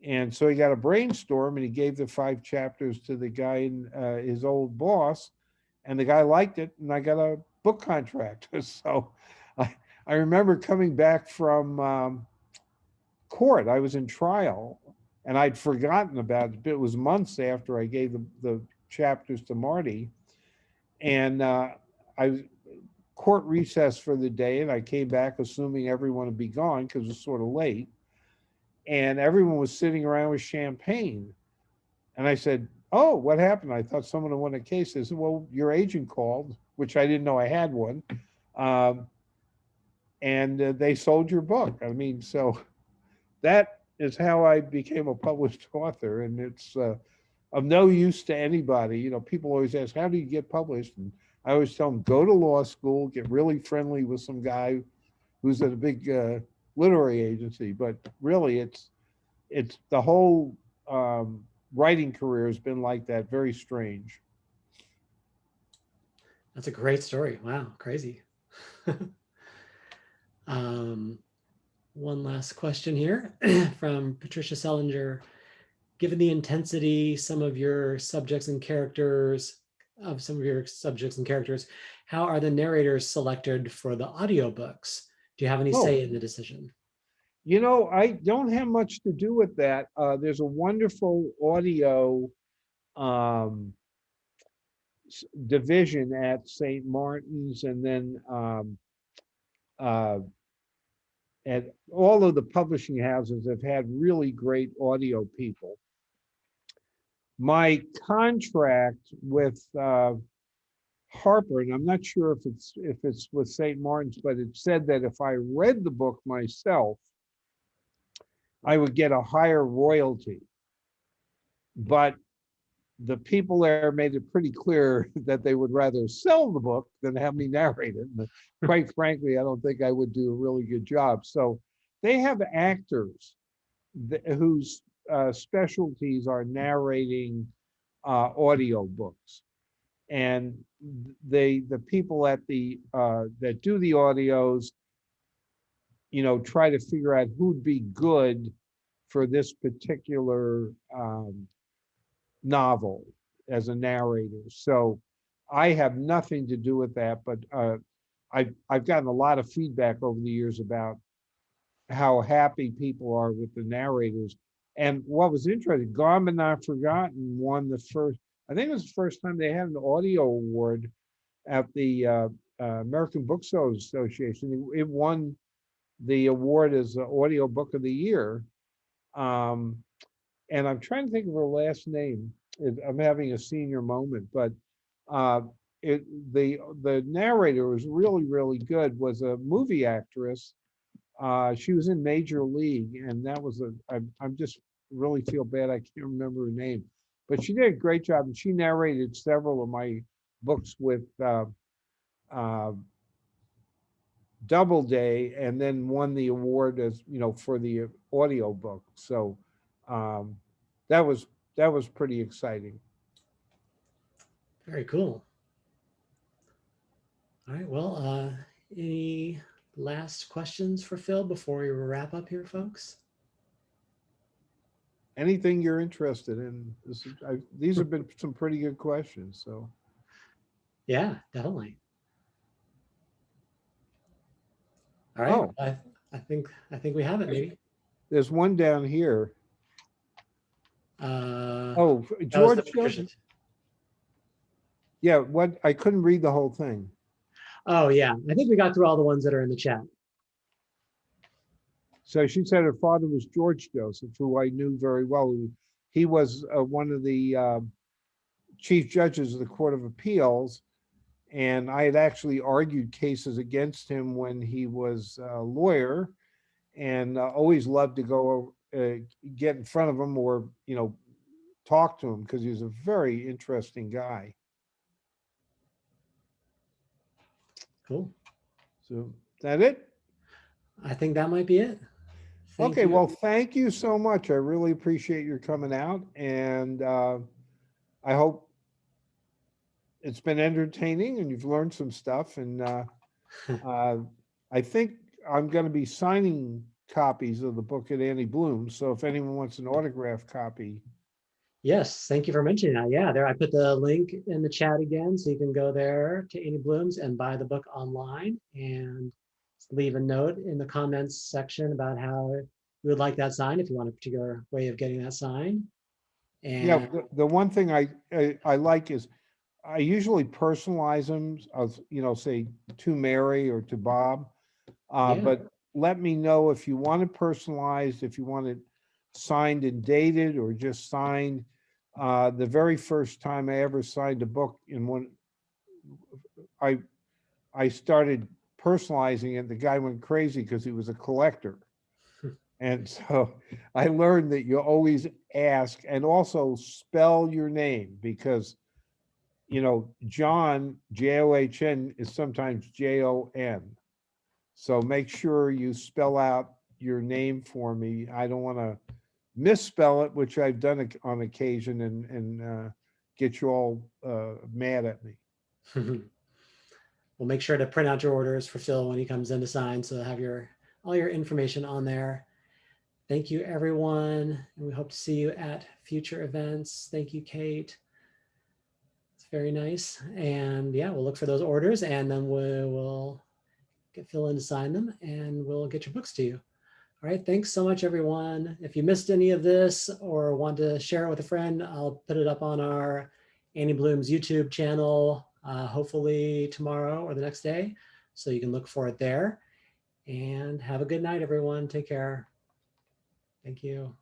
And so he got a brainstorm and he gave the 5 chapters to the guy and his old boss, and the guy liked it, and I got a book contract. So I remember coming back from court. I was in trial and I'd forgotten about it. It was months after I gave the chapters to Marty. And I was court recess for the day, and I came back assuming everyone would be gone because it was sort of late. And everyone was sitting around with champagne. And I said, oh, what happened? I thought someone had won a case. They said, well, your agent called, which I didn't know I had one. And they sold your book. I mean, so that is how I became a published author. And it's of no use to anybody. People always ask, how do you get published? And I always tell them, go to law school, get really friendly with some guy who's at a big literary agency. But really, it's the whole writing career has been like that, very strange. That's a great story. Wow, crazy. One last question here from Patricia Sellinger. Given the intensity, some of your subjects and characters, how are the narrators selected for the audiobooks? Do you have any say in the decision? I don't have much to do with that. There's a wonderful audio division at St. Martin's, and then at all of the publishing houses have had really great audio people. My contract with Harper, and I'm not sure if it's with St. Martin's, but it said that if I read the book myself, I would get a higher royalty. But the people there made it pretty clear that they would rather sell the book than have me narrate it. And quite frankly, I don't think I would do a really good job. So they have actors whose specialties are narrating audio books. And the people at the that do the audios, try to figure out who'd be good for this particular novel as a narrator. So I have nothing to do with that, but I've gotten a lot of feedback over the years about how happy people are with the narrators. And what was interesting, Gone But Not Forgotten won the first, I think it was the first time they had an audio award at the American Booksellers Association. It won the award as the audio book of the year. And I'm trying to think of her last name. I'm having a senior moment, but uh, the narrator was really, really good, was a movie actress. She was in Major League, and that was I'm just really feel bad I can't remember her name, but she did a great job, and she narrated several of my books with Doubleday and then won the award as, for the audio book. So um, that was pretty exciting. Very cool. All right. Well, any last questions for Phil before we wrap up here, folks? Anything you're interested in. These have been some pretty good questions. So Yeah, definitely. All right. oh, I think we have it. Maybe. there's one down here. Uh, Oh, that was the George Patricia. Joseph. Yeah, what I couldn't read the whole thing. Oh yeah, I think we got through all the ones that are in the chat. So she said her father was George Joseph, who I knew very well. He was one of the chief judges of the Court of Appeals, and I had actually argued cases against him when he was a lawyer, and always loved to go get in front of him or talk to him because he was a very interesting guy. Cool. So is that it? I think that might be it. Thank Okay, you. well, thank you so much. I really appreciate your coming out, and I hope it's been entertaining and you've learned some stuff. And I think I'm going to be signing copies of the book at Annie Bloom's. So if anyone wants an autograph copy. Yes, thank you for mentioning that. Yeah, there I put the link in the chat again, so you can go there to Annie Bloom's and buy the book online, and leave a note in the comments section about how you would like that signed if you want a particular way of getting that signed. Yeah, And the one thing I like is I usually personalize them, say to Mary or to Bob. yeah, But let me know if you want it personalized, if you want it signed and dated or just signed. The very first time I ever signed a book I I started personalizing it, the guy went crazy because he was a collector. And so I learned that you always ask and also spell your name because John, John, is sometimes Jon. So make sure you spell out your name for me. I don't want to misspell it, which I've done on occasion, and get you all mad at me. we'll make sure to print out your orders for Phil when he comes in to sign, so have all your information on there. Thank you, everyone, and we hope to see you at future events. Thank you, Kate. It's very nice. And yeah, we'll look for those orders, and then we'll get Phil in to sign them, and we'll get your books to you. All right, thanks so much, everyone. If you missed any of this or want to share it with a friend, I'll put it up on our Annie Bloom's YouTube channel, hopefully tomorrow or the next day, so you can look for it there. And have a good night, everyone. Take care. Thank you.